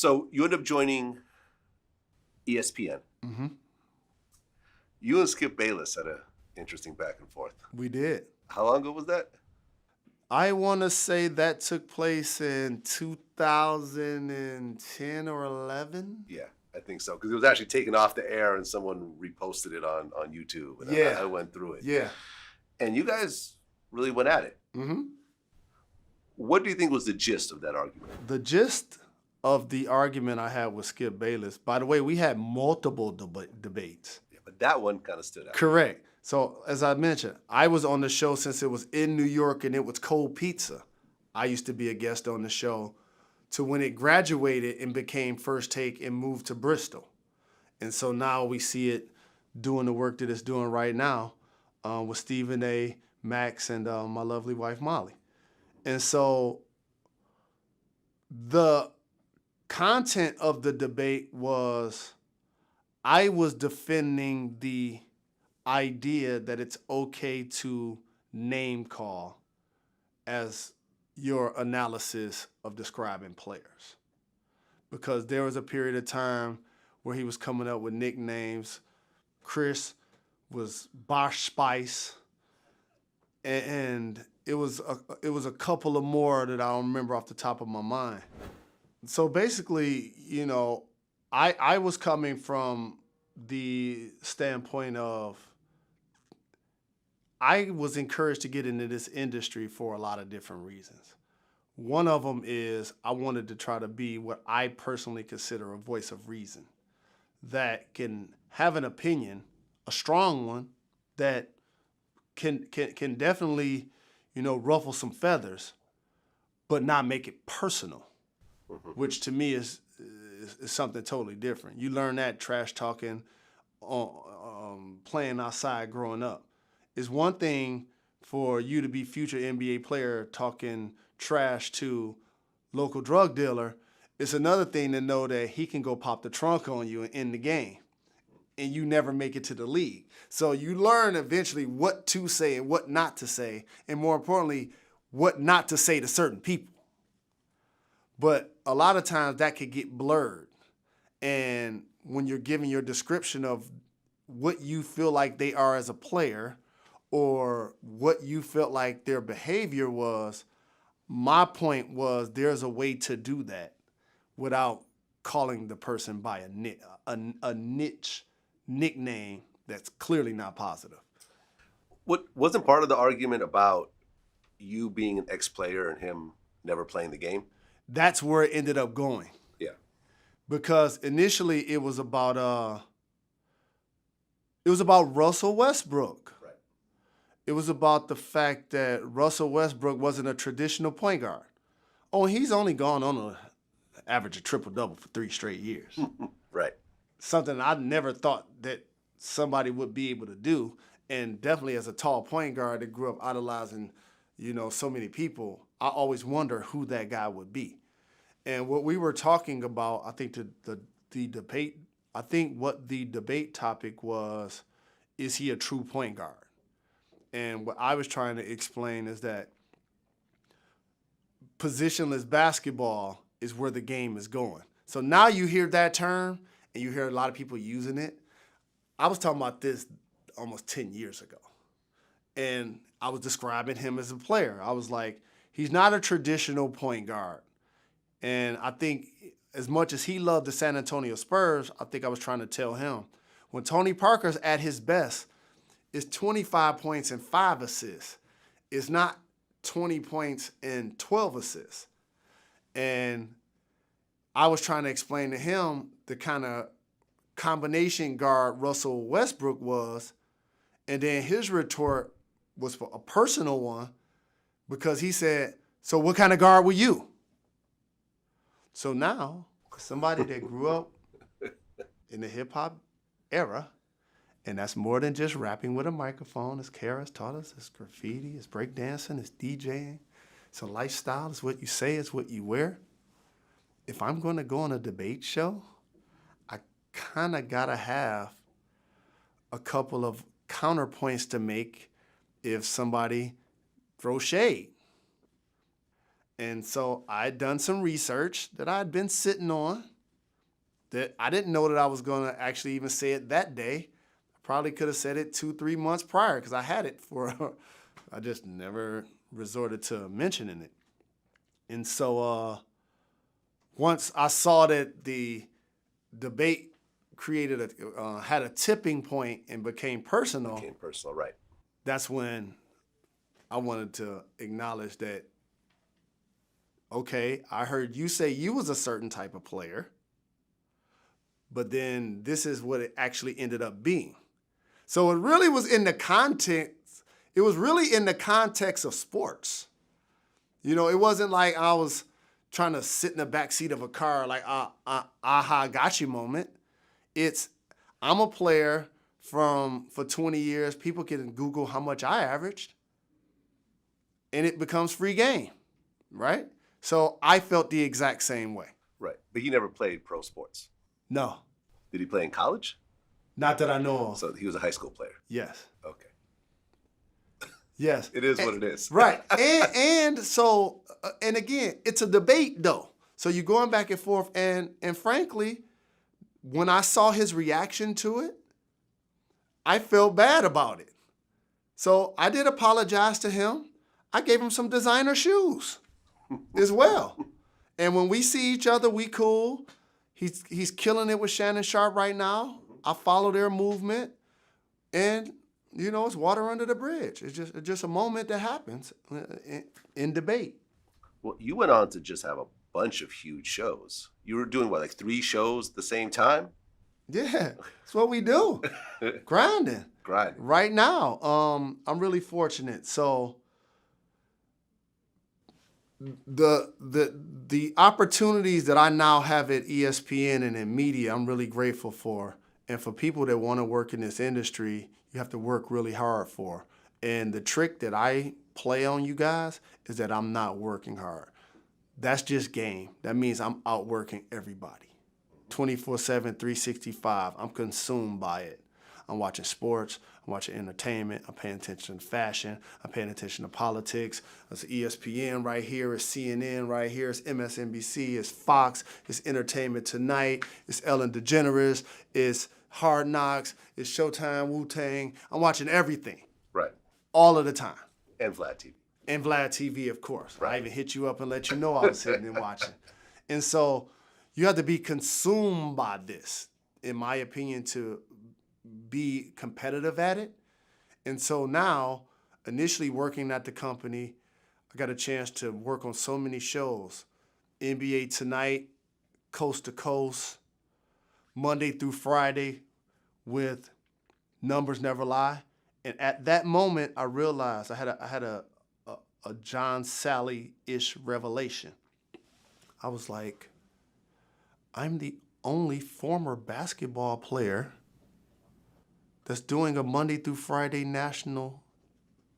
So you end up joining ESPN. Mm-hmm. You and Skip Bayless had an interesting back and forth. We did. How long ago was that? I want to say that took place in 2010 or 11. Yeah, I think so. Because it was actually taken off the air and someone reposted it on YouTube. And Yeah. I went through it. Yeah. And you guys really went at it. Mm-hmm. What do you think was the gist of that argument? The gist of the argument I had with Skip Bayless, by the way, we had multiple debates. Yeah, but that one kind of stood out. Correct. So, as I mentioned, I was on the show since it was in New York and it was cold pizza. I used to be a guest on the show to when it graduated and became First Take and moved to Bristol. And so now we see it doing the work that it's doing right now with Stephen A., Max, and my lovely wife, Molly. And so the content of the debate was I was defending the idea that it's okay to name call as your analysis of describing players. Because there was a period of time where he was coming up with nicknames. Chris was Bosch Spice, and it was a couple of more that I don't remember off the top of my mind. So basically, you know, I was coming from the standpoint of I was encouraged to get into this industry for a lot of different reasons. One of them is I wanted to try to be what I personally consider a voice of reason that can have an opinion, a strong one, that can definitely, you know, ruffle some feathers, but not make it personal, which to me is something totally different. You learn that trash talking, playing outside growing up. It's one thing for you to be future NBA player talking trash to local drug dealer. It's another thing to know that he can go pop the trunk on you and end the game, and you never make it to the league. So you learn eventually what to say and what not to say, and more importantly, what not to say to certain people. But a lot of times that could get blurred. And when you're giving your description of what you feel like they are as a player or what you felt like their behavior was, my point was there's a way to do that without calling the person by a niche nickname that's clearly not positive. What wasn't part of the argument about you being an ex-player and him never playing the game? That's where it ended up going. Yeah. Because initially it was about Russell Westbrook. Right. It was about the fact that Russell Westbrook wasn't a traditional point guard. Oh, he's only gone on an average of triple-double for 3 straight years. Right. Something I never thought that somebody would be able to do. And definitely as a tall point guard that grew up idolizing, you know, so many people, I always wonder who that guy would be. And what we were talking about, I think the debate, I think what the debate topic was, is he a true point guard? And what I was trying to explain is that positionless basketball is where the game is going. So now you hear that term, and you hear a lot of people using it. I was talking about this almost 10 years ago. And I was describing him as a player. I was like, he's not a traditional point guard. And I think as much as he loved the San Antonio Spurs, I think I was trying to tell him, when Tony Parker's at his best, it's 25 points and 5 assists. It's not 20 points and 12 assists. And I was trying to explain to him the kind of combination guard Russell Westbrook was, and then his retort was a personal one because he said, so what kind of guard were you? So now, somebody that grew up in the hip-hop era, and that's more than just rapping with a microphone, as Kara's taught us, it's graffiti, it's breakdancing, it's DJing, it's a lifestyle, it's what you say, it's what you wear. If I'm going to go on a debate show, I kind of got to have a couple of counterpoints to make if somebody throws shade. And so I'd done some research that I'd been sitting on, that I didn't know that I was going to actually even say it that day. I probably could have said it 2-3 months prior because I had it for, I just never resorted to mentioning it. And so once I saw that the debate had a tipping point and became personal, Right. that's when I wanted to acknowledge that, okay, I heard you say you was a certain type of player, but then this is what it actually ended up being. So it really was in the context, it was really in the context of sports. You know, it wasn't like I was trying to sit in the backseat of a car like, aha, got you moment. It's, I'm a player for 20 years. People can Google how much I averaged, and it becomes free game, right? So I felt the exact same way. Right. But he never played pro sports. No, Did he play in college? not that I know of. So he was a high school player. Yes. Okay. Yes. It is what it is. Right. And so, and again, it's a debate though. So you're going back and forth. And frankly, when I saw his reaction to it, I felt bad about it. So I did apologize to him. I gave him some designer shoes as well. And when we see each other, we cool. He's killing it with Shannon Sharp right now. I follow their movement. And, you know, it's water under the bridge. It's just a moment that happens in debate. Well, you went on to just have a bunch of huge shows. You were doing, what, like 3 shows at the same time? Yeah, that's what we do. Grinding. Grinding. Right now, I'm really fortunate. So the opportunities that I now have at ESPN and in media, I'm really grateful for. And for people that want to work in this industry, you have to work really hard for. And the trick that I play on you guys is that I'm not working hard. That's just game. That means I'm outworking everybody. 24/7, 365. I'm consumed by it. I'm watching sports. I'm watching entertainment. I'm paying attention to fashion. I'm paying attention to politics. It's ESPN right here. It's CNN right here. It's MSNBC. It's Fox. It's Entertainment Tonight. It's Ellen DeGeneres. It's Hard Knocks. It's Showtime, Wu-Tang. I'm watching everything. Right. All of the time. And VladTV. And VladTV, of course. Right. I even hit you up and let you know I was sitting and watching. And so you have to be consumed by this, in my opinion, to be competitive at it. And so now, initially working at the company, I got a chance to work on so many shows. NBA Tonight, Coast to Coast, Monday through Friday with Numbers Never Lie. And at that moment, I realized I had a John Sally-ish revelation. I was like, I'm the only former basketball player that's doing a Monday through Friday national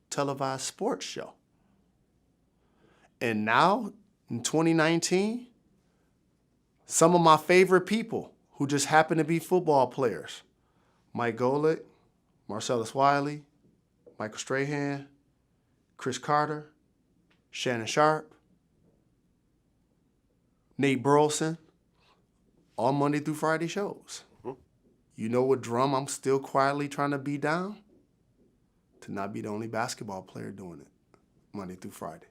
televised sports show. And now, in 2019, some of my favorite people who just happen to be football players, Mike Golick, Marcellus Wiley, Michael Strahan, Chris Carter, Shannon Sharp, Nate Burleson, all Monday through Friday shows. Mm-hmm. You know what drum I'm still quietly trying to beat down? To not be the only basketball player doing it Monday through Friday.